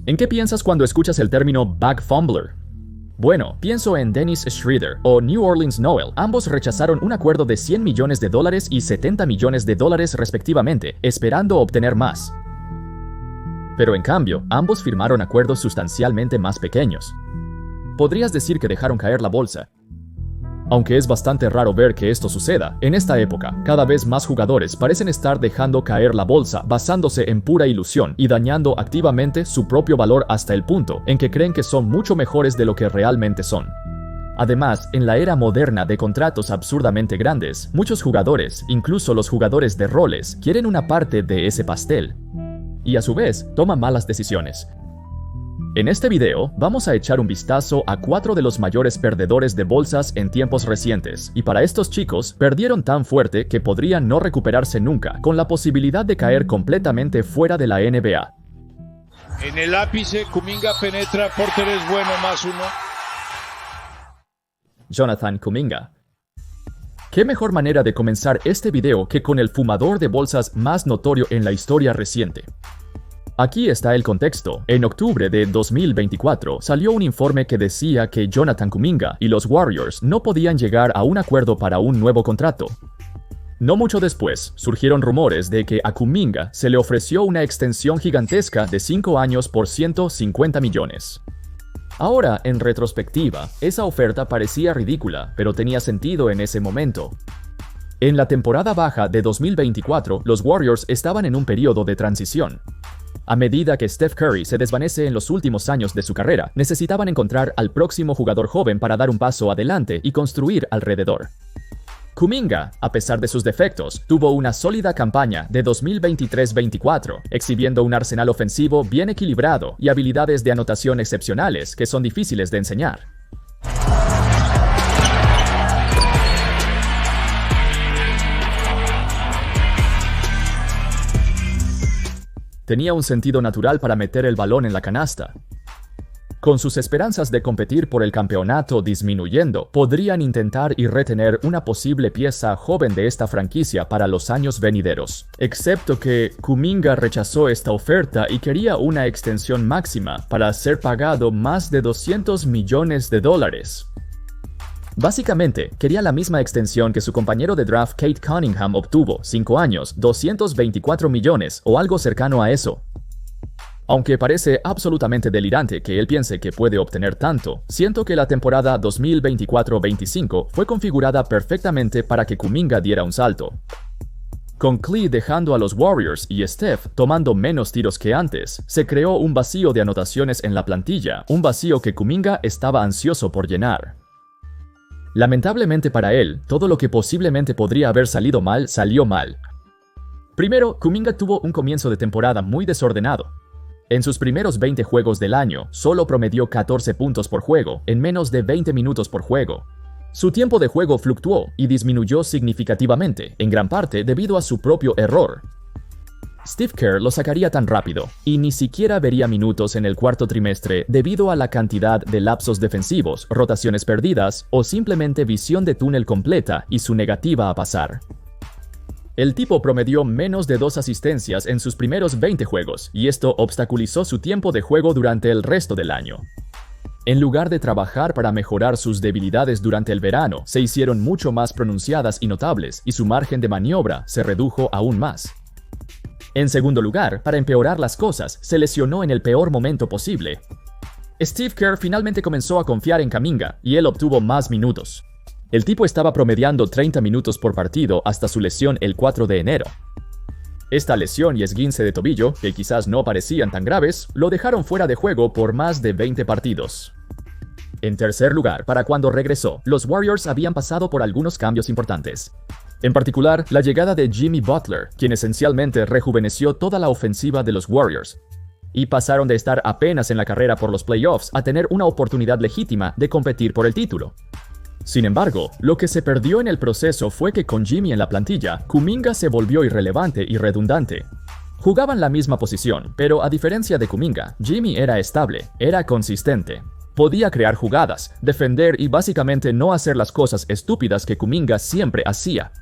¿En qué piensas cuando escuchas el término bag fumbler? Bueno, pienso en Dennis Schroeder o New Orleans Noel. Ambos rechazaron un acuerdo de $100 millones y $70 millones respectivamente, esperando obtener más. Pero en cambio, ambos firmaron acuerdos sustancialmente más pequeños. Podrías decir que dejaron caer la bolsa. Aunque es bastante raro ver que esto suceda, en esta época, cada vez más jugadores parecen estar dejando caer la bolsa basándose en pura ilusión y dañando activamente su propio valor hasta el punto en que creen que son mucho mejores de lo que realmente son. Además, en la era moderna de contratos absurdamente grandes, muchos jugadores, incluso los jugadores de roles, quieren una parte de ese pastel. Y a su vez, toman malas decisiones. En este video, vamos a echar un vistazo a 4 de los mayores perdedores de bolsas en tiempos recientes, y para estos chicos, perdieron tan fuerte que podrían no recuperarse nunca, con la posibilidad de caer completamente fuera de la NBA. En el ápice, Kuminga penetra, Porter es bueno, +1. Jonathan Kuminga. ¿Qué mejor manera de comenzar este video que con el fumador de bolsas más notorio en la historia reciente? Aquí está el contexto. En octubre de 2024 salió un informe que decía que Jonathan Kuminga y los Warriors no podían llegar a un acuerdo para un nuevo contrato. No mucho después, surgieron rumores de que a Kuminga se le ofreció una extensión gigantesca de 5 años por $150 millones. Ahora, en retrospectiva, esa oferta parecía ridícula, pero tenía sentido en ese momento. En la temporada baja de 2024, los Warriors estaban en un periodo de transición. A medida que Steph Curry se desvanece en los últimos años de su carrera, necesitaban encontrar al próximo jugador joven para dar un paso adelante y construir alrededor. Kuminga, a pesar de sus defectos, tuvo una sólida campaña de 2023-24, exhibiendo un arsenal ofensivo bien equilibrado y habilidades de anotación excepcionales que son difíciles de enseñar. Tenía un sentido natural para meter el balón en la canasta. Con sus esperanzas de competir por el campeonato disminuyendo, podrían intentar y retener una posible pieza joven de esta franquicia para los años venideros. Excepto que Kuminga rechazó esta oferta y quería una extensión máxima para ser pagado más de $200 millones. Básicamente, quería la misma extensión que su compañero de draft Kate Cunningham obtuvo, 5 años, $224 millones o algo cercano a eso. Aunque parece absolutamente delirante que él piense que puede obtener tanto, siento que la temporada 2024-25 fue configurada perfectamente para que Kuminga diera un salto. Con Klay dejando a los Warriors y Steph tomando menos tiros que antes, se creó un vacío de anotaciones en la plantilla, un vacío que Kuminga estaba ansioso por llenar. Lamentablemente para él, todo lo que posiblemente podría haber salido mal, salió mal. Primero, Kuminga tuvo un comienzo de temporada muy desordenado. En sus primeros 20 juegos del año, solo promedió 14 puntos por juego, en menos de 20 minutos por juego. Su tiempo de juego fluctuó y disminuyó significativamente, en gran parte debido a su propio error. Steve Kerr lo sacaría tan rápido, y ni siquiera vería minutos en el cuarto trimestre debido a la cantidad de lapsos defensivos, rotaciones perdidas o simplemente visión de túnel completa y su negativa a pasar. El tipo promedió menos de 2 asistencias en sus primeros 20 juegos, y esto obstaculizó su tiempo de juego durante el resto del año. En lugar de trabajar para mejorar sus debilidades durante el verano, se hicieron mucho más pronunciadas y notables, y su margen de maniobra se redujo aún más. En segundo lugar, para empeorar las cosas, se lesionó en el peor momento posible. Steve Kerr finalmente comenzó a confiar en Kuminga, y él obtuvo más minutos. El tipo estaba promediando 30 minutos por partido hasta su lesión el 4 de enero. Esta lesión y esguince de tobillo, que quizás no parecían tan graves, lo dejaron fuera de juego por más de 20 partidos. En tercer lugar, para cuando regresó, los Warriors habían pasado por algunos cambios importantes. En particular, la llegada de Jimmy Butler, quien esencialmente rejuveneció toda la ofensiva de los Warriors, y pasaron de estar apenas en la carrera por los playoffs a tener una oportunidad legítima de competir por el título. Sin embargo, lo que se perdió en el proceso fue que con Jimmy en la plantilla, Kuminga se volvió irrelevante y redundante. Jugaban la misma posición, pero a diferencia de Kuminga, Jimmy era estable, era consistente. Podía crear jugadas, defender y básicamente no hacer las cosas estúpidas que Kuminga siempre hacía.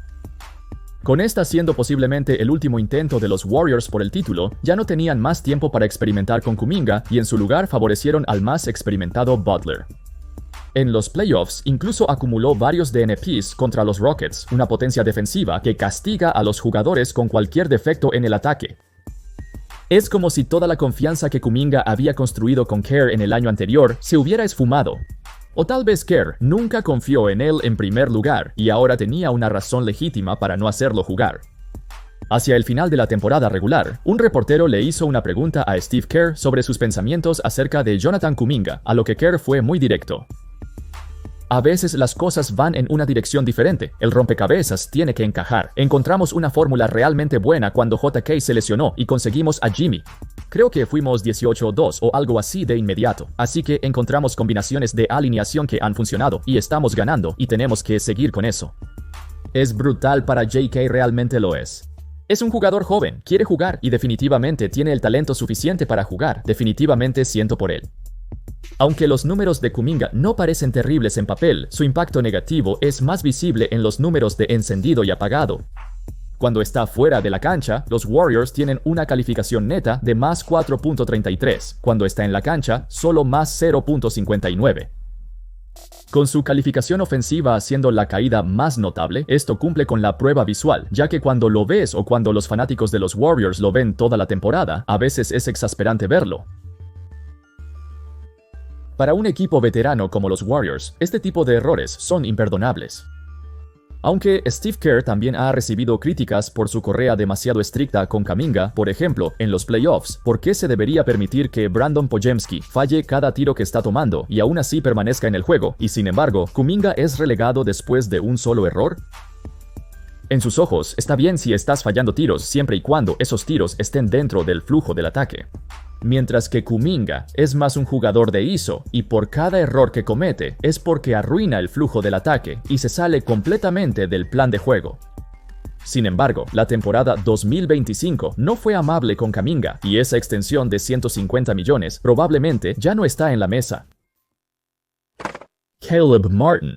Con esta siendo posiblemente el último intento de los Warriors por el título, ya no tenían más tiempo para experimentar con Kuminga y en su lugar favorecieron al más experimentado Butler. En los playoffs, incluso acumuló varios DNPs contra los Rockets, una potencia defensiva que castiga a los jugadores con cualquier defecto en el ataque. Es como si toda la confianza que Kuminga había construido con Kerr en el año anterior se hubiera esfumado. O tal vez Kerr nunca confió en él en primer lugar y ahora tenía una razón legítima para no hacerlo jugar. Hacia el final de la temporada regular, un reportero le hizo una pregunta a Steve Kerr sobre sus pensamientos acerca de Jonathan Kuminga, a lo que Kerr fue muy directo. A veces las cosas van en una dirección diferente, el rompecabezas tiene que encajar. Encontramos una fórmula realmente buena cuando JK se lesionó y conseguimos a Jimmy. Creo que fuimos 18-2 o algo así de inmediato, así que encontramos combinaciones de alineación que han funcionado y estamos ganando y tenemos que seguir con eso. Es brutal para JK, realmente lo es. Es un jugador joven, quiere jugar y definitivamente tiene el talento suficiente para jugar, definitivamente siento por él. Aunque los números de Kuminga no parecen terribles en papel, su impacto negativo es más visible en los números de encendido y apagado. Cuando está fuera de la cancha, los Warriors tienen una calificación neta de más 4.33, cuando está en la cancha, solo más 0.59. Con su calificación ofensiva siendo la caída más notable, esto cumple con la prueba visual, ya que cuando lo ves o cuando los fanáticos de los Warriors lo ven toda la temporada, a veces es exasperante verlo. Para un equipo veterano como los Warriors, este tipo de errores son imperdonables. Aunque Steve Kerr también ha recibido críticas por su correa demasiado estricta con Kuminga, por ejemplo, en los playoffs, ¿por qué se debería permitir que Brandon Podziemski falle cada tiro que está tomando y aún así permanezca en el juego, y sin embargo, Kuminga es relegado después de un solo error? En sus ojos, está bien si estás fallando tiros siempre y cuando esos tiros estén dentro del flujo del ataque. Mientras que Kuminga es más un jugador de ISO y por cada error que comete es porque arruina el flujo del ataque y se sale completamente del plan de juego. Sin embargo, la temporada 2025 no fue amable con Kuminga y esa extensión de 150 millones probablemente ya no está en la mesa. Caleb Martin.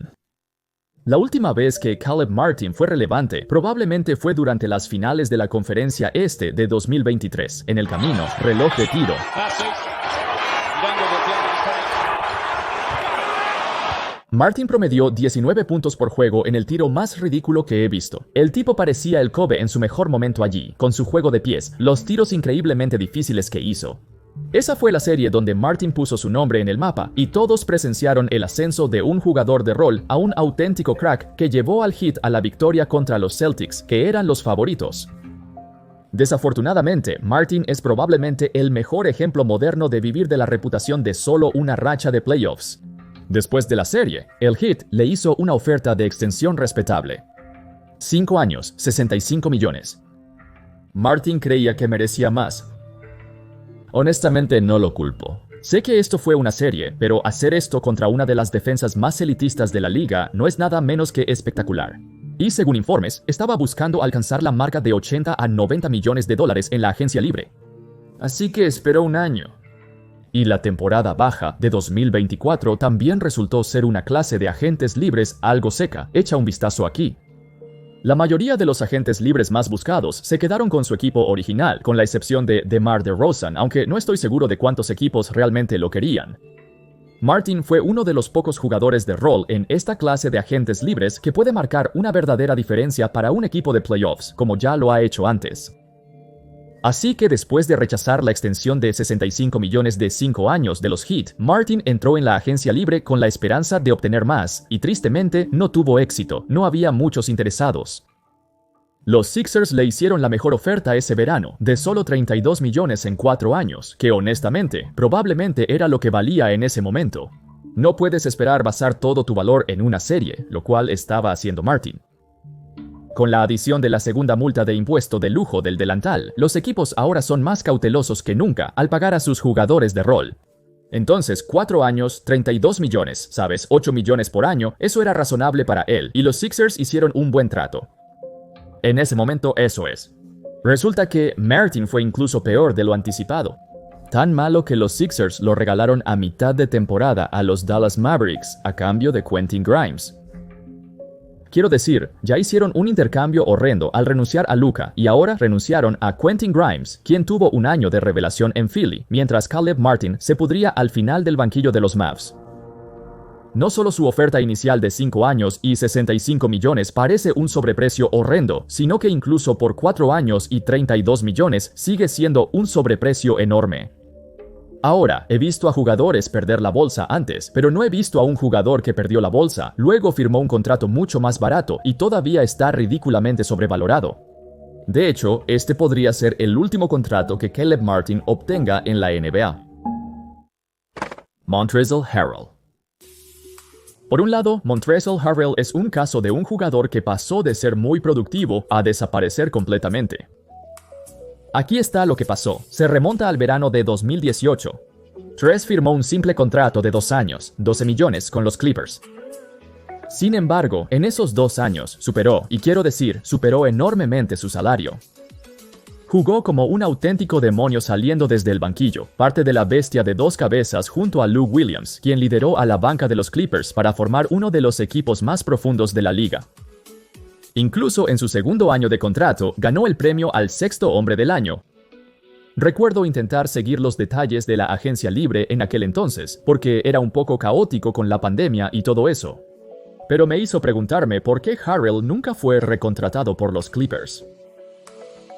La última vez que Caleb Martin fue relevante probablemente fue durante las finales de la Conferencia Este de 2023. En el camino, reloj de tiro. Martin promedió 19 puntos por juego en el tiro más ridículo que he visto. El tipo parecía el Kobe en su mejor momento allí, con su juego de pies, los tiros increíblemente difíciles que hizo. Esa fue la serie donde Martin puso su nombre en el mapa y todos presenciaron el ascenso de un jugador de rol a un auténtico crack que llevó al Heat a la victoria contra los Celtics, que eran los favoritos. Desafortunadamente, Martin es probablemente el mejor ejemplo moderno de vivir de la reputación de solo una racha de playoffs. Después de la serie, el Heat le hizo una oferta de extensión respetable. 5 años, 65 millones. Martin creía que merecía más. Honestamente no lo culpo. Sé que esto fue una serie, pero hacer esto contra una de las defensas más elitistas de la liga no es nada menos que espectacular. Y según informes, estaba buscando alcanzar la marca de 80 a 90 millones de dólares en la agencia libre. Así que esperó un año. Y la temporada baja de 2024 también resultó ser una clase de agentes libres algo seca. Echa un vistazo aquí. La mayoría de los agentes libres más buscados se quedaron con su equipo original, con la excepción de DeMar DeRozan, aunque no estoy seguro de cuántos equipos realmente lo querían. Martin fue uno de los pocos jugadores de rol en esta clase de agentes libres que puede marcar una verdadera diferencia para un equipo de playoffs, como ya lo ha hecho antes. Así que después de rechazar la extensión de 65 millones de 5 años de los Heat, Martin entró en la agencia libre con la esperanza de obtener más, y tristemente no tuvo éxito, no había muchos interesados. Los Sixers le hicieron la mejor oferta ese verano, de solo 32 millones en 4 años, que honestamente, probablemente era lo que valía en ese momento. No puedes esperar basar todo tu valor en una serie, lo cual estaba haciendo Martin. Con la adición de la segunda multa de impuesto de lujo del delantal, los equipos ahora son más cautelosos que nunca al pagar a sus jugadores de rol. Entonces, 4 años, 32 millones, ¿sabes? 8 millones por año, eso era razonable para él, y los Sixers hicieron un buen trato. En ese momento, eso es. Resulta que Martin fue incluso peor de lo anticipado. Tan malo que los Sixers lo regalaron a mitad de temporada a los Dallas Mavericks a cambio de Quentin Grimes. Quiero decir, ya hicieron un intercambio horrendo al renunciar a Luka y ahora renunciaron a Quentin Grimes, quien tuvo un año de revelación en Philly, mientras Caleb Martin se pudría al final del banquillo de los Mavs. No solo su oferta inicial de 5 años y 65 millones parece un sobreprecio horrendo, sino que incluso por 4 años y 32 millones sigue siendo un sobreprecio enorme. Ahora, he visto a jugadores perder la bolsa antes, pero no he visto a un jugador que perdió la bolsa, luego firmó un contrato mucho más barato y todavía está ridículamente sobrevalorado. De hecho, este podría ser el último contrato que Caleb Martin obtenga en la NBA. Montrezl Harrell. Por un lado, Montrezl Harrell es un caso de un jugador que pasó de ser muy productivo a desaparecer completamente. Aquí está lo que pasó. Se remonta al verano de 2018. Trez firmó un simple contrato de 2 años, 12 millones con los Clippers. Sin embargo, en esos 2 años superó, y quiero decir, superó enormemente su salario. Jugó como un auténtico demonio saliendo desde el banquillo, parte de la bestia de 2 cabezas junto a Lou Williams, quien lideró a la banca de los Clippers para formar uno de los equipos más profundos de la liga. Incluso en su segundo año de contrato, ganó el premio al sexto hombre del año. Recuerdo intentar seguir los detalles de la agencia libre en aquel entonces, porque era un poco caótico con la pandemia y todo eso. Pero me hizo preguntarme por qué Harrell nunca fue recontratado por los Clippers.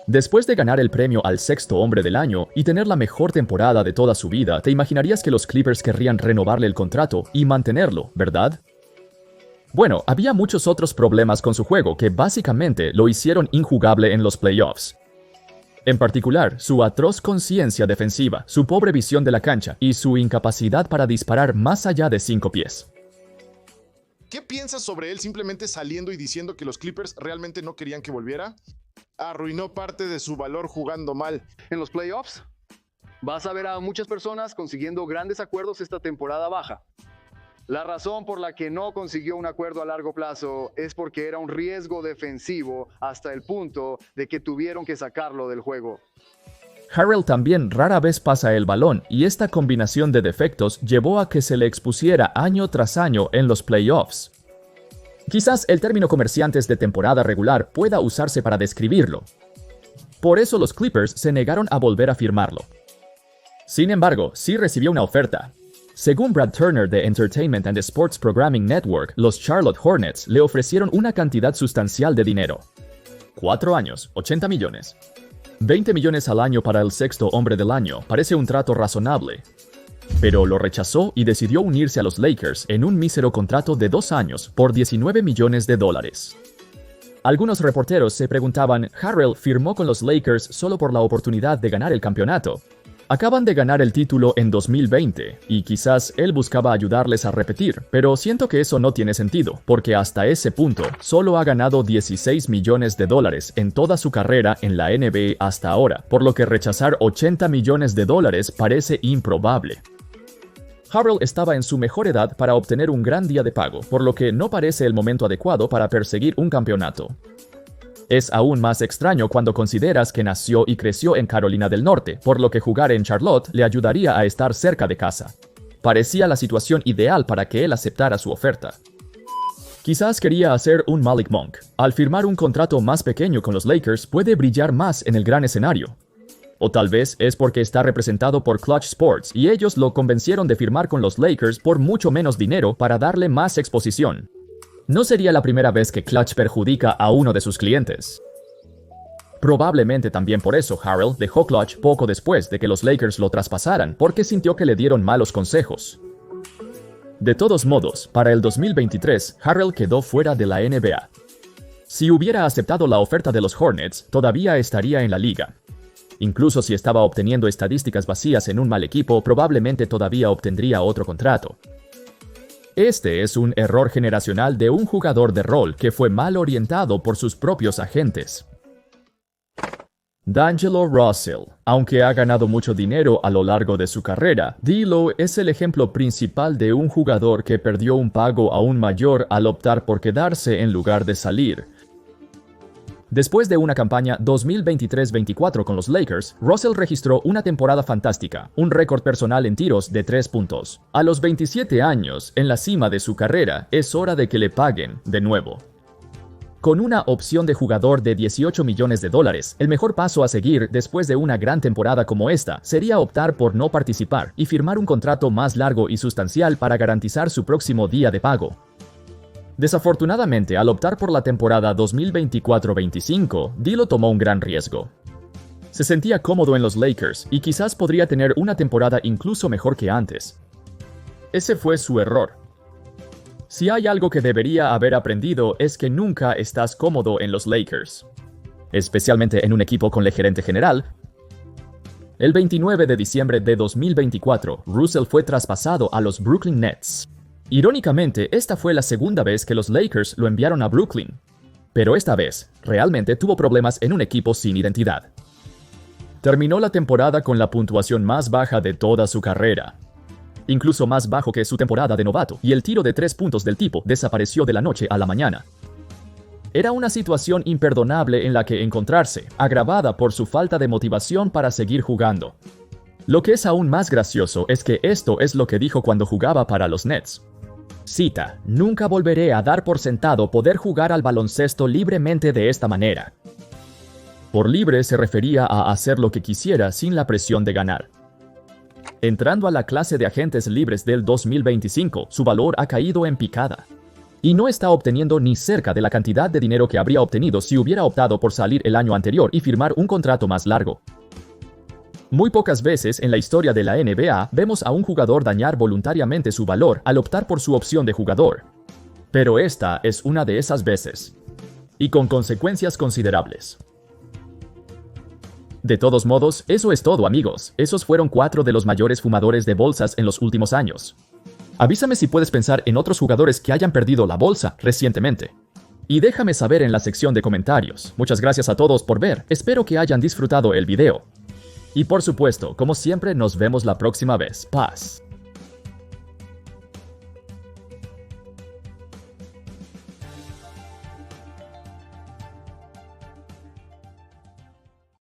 Después de ganar el premio al sexto hombre del año y tener la mejor temporada de toda su vida, te imaginarías que los Clippers querrían renovarle el contrato y mantenerlo, ¿verdad? Bueno, había muchos otros problemas con su juego que básicamente lo hicieron injugable en los playoffs. En particular, su atroz conciencia defensiva, su pobre visión de la cancha y su incapacidad para disparar más allá de 5 pies. ¿Qué piensas sobre él simplemente saliendo y diciendo que los Clippers realmente no querían que volviera? Arruinó parte de su valor jugando mal. En los playoffs, vas a ver a muchas personas consiguiendo grandes acuerdos esta temporada baja. La razón por la que no consiguió un acuerdo a largo plazo es porque era un riesgo defensivo hasta el punto de que tuvieron que sacarlo del juego. Harrell también rara vez pasa el balón y esta combinación de defectos llevó a que se le expusiera año tras año en los playoffs. Quizás el término comerciantes de temporada regular pueda usarse para describirlo. Por eso los Clippers se negaron a volver a firmarlo. Sin embargo, sí recibió una oferta. Según Brad Turner de Entertainment and Sports Programming Network, los Charlotte Hornets le ofrecieron una cantidad sustancial de dinero. 4 años, 80 millones. 20 millones al año para el sexto hombre del año parece un trato razonable. Pero lo rechazó y decidió unirse a los Lakers en un mísero contrato de 2 años por $19 millones. Algunos reporteros se preguntaban, ¿Harrell firmó con los Lakers solo por la oportunidad de ganar el campeonato? Acaban de ganar el título en 2020, y quizás él buscaba ayudarles a repetir, pero siento que eso no tiene sentido, porque hasta ese punto solo ha ganado $16 millones en toda su carrera en la NBA hasta ahora, por lo que rechazar $80 millones parece improbable. Harrell estaba en su mejor edad para obtener un gran día de pago, por lo que no parece el momento adecuado para perseguir un campeonato. Es aún más extraño cuando consideras que nació y creció en Carolina del Norte, por lo que jugar en Charlotte le ayudaría a estar cerca de casa. Parecía la situación ideal para que él aceptara su oferta. Quizás quería hacer un Malik Monk. Al firmar un contrato más pequeño con los Lakers, puede brillar más en el gran escenario. O tal vez es porque está representado por Clutch Sports y ellos lo convencieron de firmar con los Lakers por mucho menos dinero para darle más exposición. No sería la primera vez que Clutch perjudica a uno de sus clientes. Probablemente también por eso Harrell dejó Clutch poco después de que los Lakers lo traspasaran, porque sintió que le dieron malos consejos. De todos modos, para el 2023, Harrell quedó fuera de la NBA. Si hubiera aceptado la oferta de los Hornets, todavía estaría en la liga. Incluso si estaba obteniendo estadísticas vacías en un mal equipo, probablemente todavía obtendría otro contrato. Este es un error generacional de un jugador de rol que fue mal orientado por sus propios agentes. D'Angelo Russell. Aunque ha ganado mucho dinero a lo largo de su carrera, D'Lo es el ejemplo principal de un jugador que perdió un pago aún mayor al optar por quedarse en lugar de salir. Después de una campaña 2023-24 con los Lakers, Russell registró una temporada fantástica, un récord personal en tiros de 3 puntos. A los 27 años, en la cima de su carrera, es hora de que le paguen de nuevo. Con una opción de jugador de $18 millones, el mejor paso a seguir después de una gran temporada como esta sería optar por no participar y firmar un contrato más largo y sustancial para garantizar su próximo día de pago. Desafortunadamente, al optar por la temporada 2024-25, D'Lo tomó un gran riesgo. Se sentía cómodo en los Lakers y quizás podría tener una temporada incluso mejor que antes. Ese fue su error. Si hay algo que debería haber aprendido es que nunca estás cómodo en los Lakers, especialmente en un equipo con el gerente general. El 29 de diciembre de 2024, Russell fue traspasado a los Brooklyn Nets. Irónicamente, esta fue la segunda vez que los Lakers lo enviaron a Brooklyn, pero esta vez, realmente tuvo problemas en un equipo sin identidad. Terminó la temporada con la puntuación más baja de toda su carrera, incluso más bajo que su temporada de novato, y el tiro de 3 puntos del tipo desapareció de la noche a la mañana. Era una situación imperdonable en la que encontrarse, agravada por su falta de motivación para seguir jugando. Lo que es aún más gracioso es que esto es lo que dijo cuando jugaba para los Nets. Cita: "Nunca volveré a dar por sentado poder jugar al baloncesto libremente de esta manera". Por libre se refería a hacer lo que quisiera sin la presión de ganar. Entrando a la clase de agentes libres del 2025, su valor ha caído en picada. Y no está obteniendo ni cerca de la cantidad de dinero que habría obtenido si hubiera optado por salir el año anterior y firmar un contrato más largo. Muy pocas veces en la historia de la NBA vemos a un jugador dañar voluntariamente su valor al optar por su opción de jugador. Pero esta es una de esas veces. Y con consecuencias considerables. De todos modos, eso es todo, amigos. Esos fueron 4 de los mayores fumadores de bolsas en los últimos años. Avísame si puedes pensar en otros jugadores que hayan perdido la bolsa recientemente. Y déjame saber en la sección de comentarios. Muchas gracias a todos por ver. Espero que hayan disfrutado el video. Y por supuesto, como siempre, nos vemos la próxima vez. Paz.